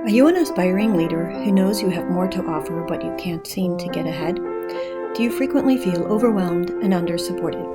Are you an aspiring leader who knows you have more to offer but you can't seem to get ahead? Do you frequently feel overwhelmed and under-supported?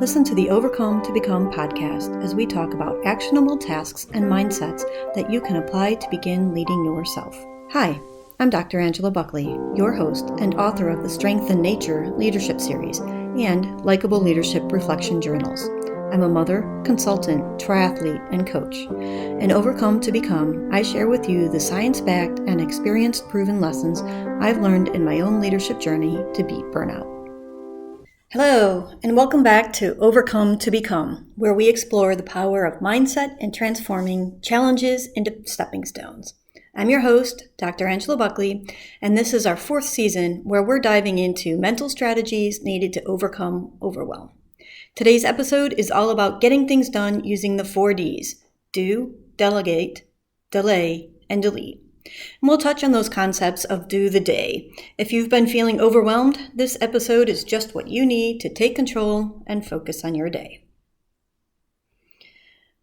Listen to the Overcome to Become podcast as we talk about actionable tasks and mindsets that you can apply to begin leading yourself. Hi, I'm Dr. Angela Buckley, your host and author of the Strength in Nature Leadership Series and Likeable Leadership Reflection Journals. I'm a mother, consultant, triathlete, and coach. In Overcome to Become, I share with you the science-backed and experience-proven lessons I've learned in my own leadership journey to beat burnout. Hello, and welcome back to Overcome to Become, where we explore the power of mindset and transforming challenges into stepping stones. I'm your host, Dr. Angela Buckley, and this is our fourth season where we're diving into mental strategies needed to overcome overwhelm. Today's episode is all about getting things done using the 4 Ds: do, delegate, delay, and delete. And we'll touch on those concepts of do the day. If you've been feeling overwhelmed, this episode is just what you need to take control and focus on your day.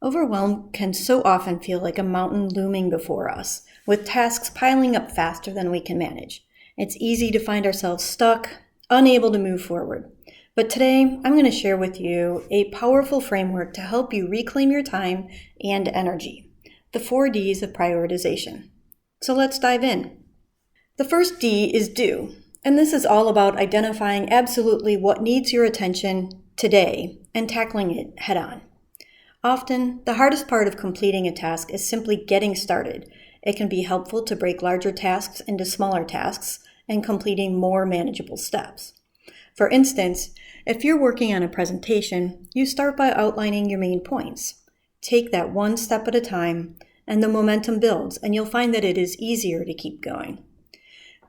Overwhelm can so often feel like a mountain looming before us, with tasks piling up faster than we can manage. It's easy to find ourselves stuck, unable to move forward. But today, I'm going to share with you a powerful framework to help you reclaim your time and energy, the 4 Ds of prioritization. So let's dive in. The first D is do, and this is all about identifying absolutely what needs your attention today and tackling it head on. Often, the hardest part of completing a task is simply getting started. It can be helpful to break larger tasks into smaller tasks and completing more manageable steps. For instance, if you're working on a presentation, you start by outlining your main points. Take that one step at a time, and the momentum builds, and you'll find that it is easier to keep going.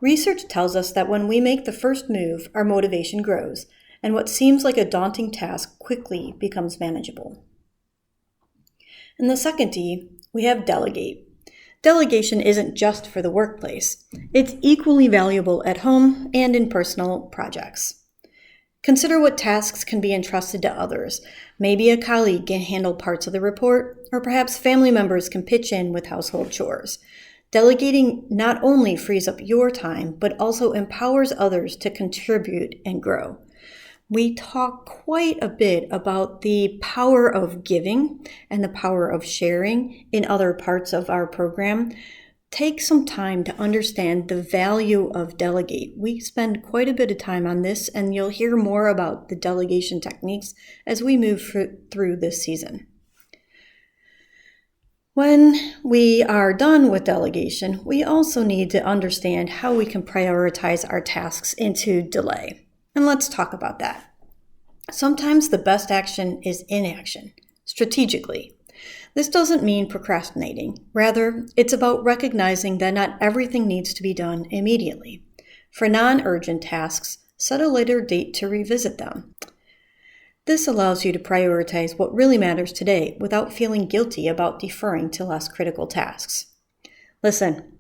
Research tells us that when we make the first move, our motivation grows, and what seems like a daunting task quickly becomes manageable. In the second D, we have delegate. Delegation isn't just for the workplace. It's equally valuable at home and in personal projects. Consider what tasks can be entrusted to others. Maybe a colleague can handle parts of the report, or perhaps family members can pitch in with household chores. Delegating not only frees up your time, but also empowers others to contribute and grow. We talk quite a bit about the power of giving and the power of sharing in other parts of our program. Take some time to understand the value of delegate. We spend quite a bit of time on this, and you'll hear more about the delegation techniques as we move through this season. When we are done with delegation, we also need to understand how we can prioritize our tasks into delay. And let's talk about that. Sometimes the best action is inaction, strategically. This doesn't mean procrastinating. Rather, it's about recognizing that not everything needs to be done immediately. For non-urgent tasks, set a later date to revisit them. This allows you to prioritize what really matters today without feeling guilty about deferring to less critical tasks. Listen,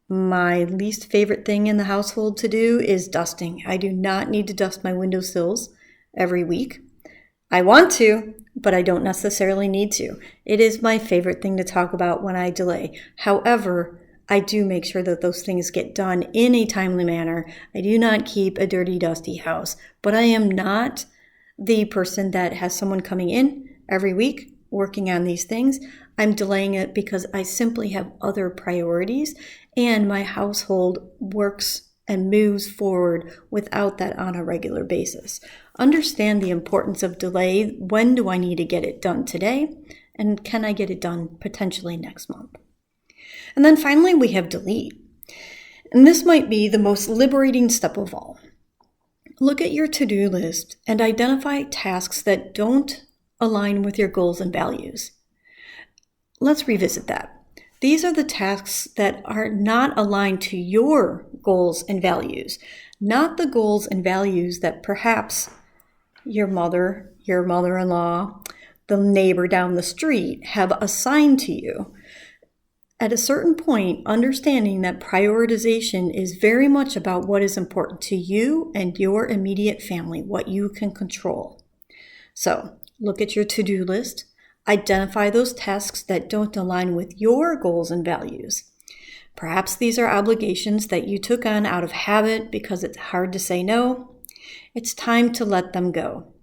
my least favorite thing in the household to do is dusting. I do not need to dust my windowsills every week. I want to, but I don't necessarily need to. It is my favorite thing to talk about when I delay. However, I do make sure that those things get done in a timely manner. I do not keep a dirty, dusty house, but I am not the person that has someone coming in every week working on these things. I'm delaying it because I simply have other priorities, and my household works and moves forward without that on a regular basis. Understand the importance of delay. When do I need to get it done today? And can I get it done potentially next month? And then finally, we have delete. And this might be the most liberating step of all. Look at your to-do list and identify tasks that don't align with your goals and values. Let's revisit that. These are the tasks that are not aligned to your goals and values, not the goals and values that perhaps your mother, your mother-in-law, the neighbor down the street have assigned to you. At a certain point, understanding that prioritization is very much about what is important to you and your immediate family, what you can control. So, look at your to-do list. Identify those tasks that don't align with your goals and values. Perhaps these are obligations that you took on out of habit because it's hard to say no. It's time to let them go.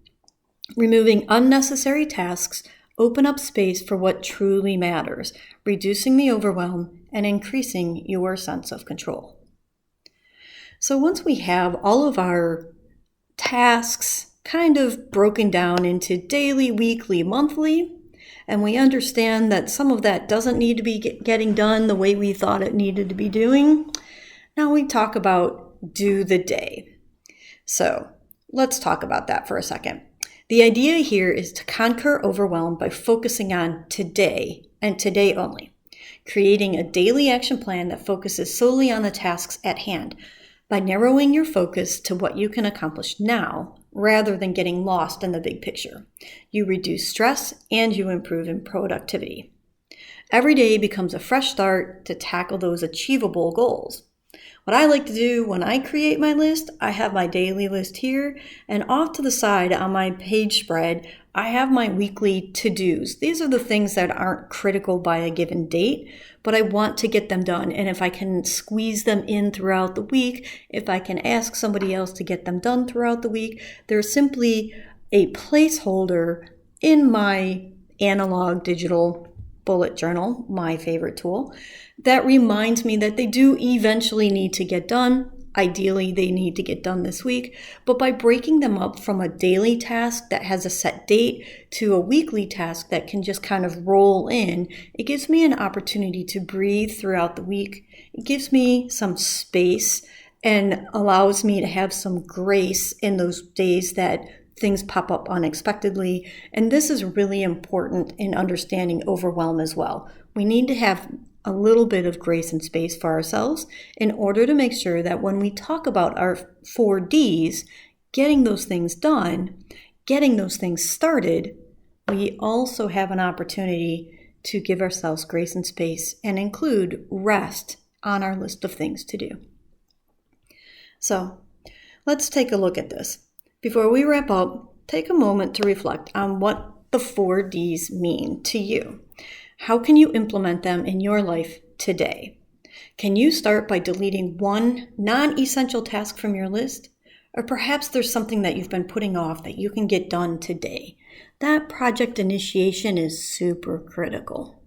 Removing unnecessary tasks open up space for what truly matters, reducing the overwhelm and increasing your sense of control. So once we have all of our tasks kind of broken down into daily, weekly, monthly, and we understand that some of that doesn't need to be getting done the way we thought it needed to be doing, now we talk about do the day. So let's talk about that for a second. The idea here is to conquer overwhelm by focusing on today and today only, creating a daily action plan that focuses solely on the tasks at hand by narrowing your focus to what you can accomplish now rather than getting lost in the big picture. You reduce stress and you improve in productivity. Every day becomes a fresh start to tackle those achievable goals. What I like to do when I create my list, I have my daily list here, and off to the side on my page spread, I have my weekly to-dos. These are the things that aren't critical by a given date, but I want to get them done. And if I can squeeze them in throughout the week, if I can ask somebody else to get them done throughout the week, they're simply a placeholder in my analog digital bullet journal, my favorite tool, that reminds me that they do eventually need to get done. Ideally, they need to get done this week, but by breaking them up from a daily task that has a set date to a weekly task that can just kind of roll in, it gives me an opportunity to breathe throughout the week. It gives me some space and allows me to have some grace in those days that things pop up unexpectedly. And this is really important in understanding overwhelm as well. We need to have a little bit of grace and space for ourselves in order to make sure that when we talk about our 4 Ds, getting those things done, getting those things started, we also have an opportunity to give ourselves grace and space and include rest on our list of things to do. So let's take a look at this. Before we wrap up, take a moment to reflect on what the 4 Ds mean to you. How can you implement them in your life today? Can you start by deleting one non-essential task from your list? Or perhaps there's something that you've been putting off that you can get done today. That project initiation is super critical.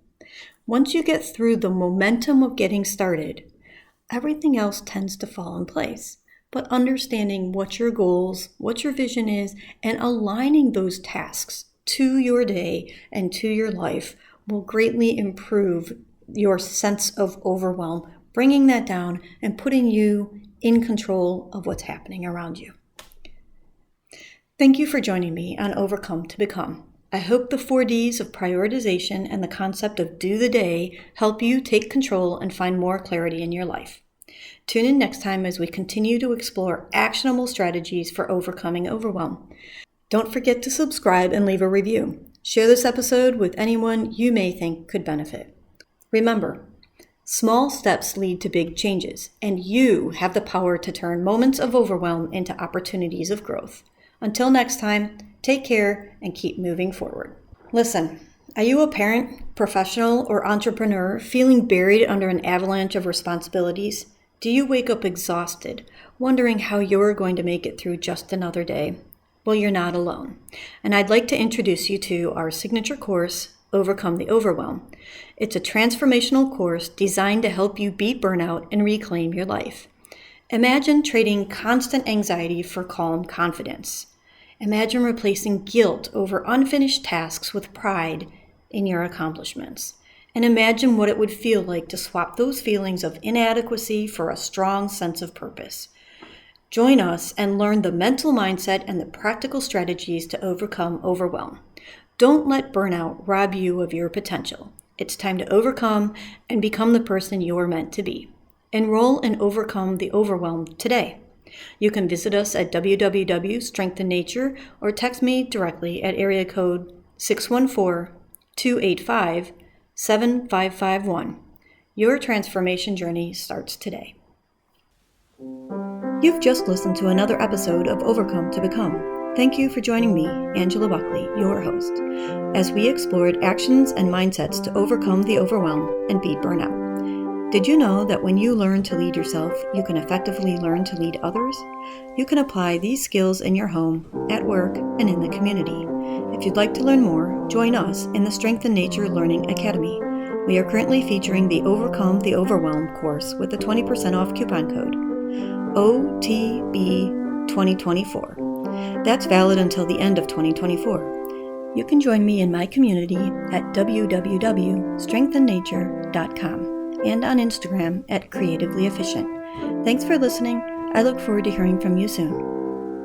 Once you get through the momentum of getting started, everything else tends to fall in place. But understanding what your goals, what your vision is, and aligning those tasks to your day and to your life will greatly improve your sense of overwhelm, bringing that down and putting you in control of what's happening around you. Thank you for joining me on Overcome to Become. I hope the 4 Ds of prioritization and the concept of do the day help you take control and find more clarity in your life. Tune in next time as we continue to explore actionable strategies for overcoming overwhelm. Don't forget to subscribe and leave a review. Share this episode with anyone you may think could benefit. Remember, small steps lead to big changes, and you have the power to turn moments of overwhelm into opportunities of growth. Until next time, take care and keep moving forward. Listen, are you a parent, professional, or entrepreneur feeling buried under an avalanche of responsibilities? Do you wake up exhausted, wondering how you're going to make it through just another day? Well, you're not alone. And I'd like to introduce you to our signature course, Overcome the Overwhelm. It's a transformational course designed to help you beat burnout and reclaim your life. Imagine trading constant anxiety for calm confidence. Imagine replacing guilt over unfinished tasks with pride in your accomplishments. And imagine what it would feel like to swap those feelings of inadequacy for a strong sense of purpose. Join us and learn the mental mindset and the practical strategies to overcome overwhelm. Don't let burnout rob you of your potential. It's time to overcome and become the person you're meant to be. Enroll and overcome the overwhelm today. You can visit us at www.strengthennature or text me directly at area code 614-285-7551. Your transformation journey starts today. You've just listened to another episode of Overcome to Become. Thank you for joining me, Angela Buckley, your host, as we explored actions and mindsets to overcome the overwhelm and beat burnout. Did you know that when you learn to lead yourself, you can effectively learn to lead others? You can apply these skills in your home, at work, and in the community. If you'd like to learn more, join us in the Strength in Nature Learning Academy. We are currently featuring the Overcome the Overwhelm course with a 20% off coupon code, OTB2024. That's valid until the end of 2024. You can join me in my community at www.strengthandnature.com. and on Instagram at Creatively Efficient. Thanks for listening. I look forward to hearing from you soon.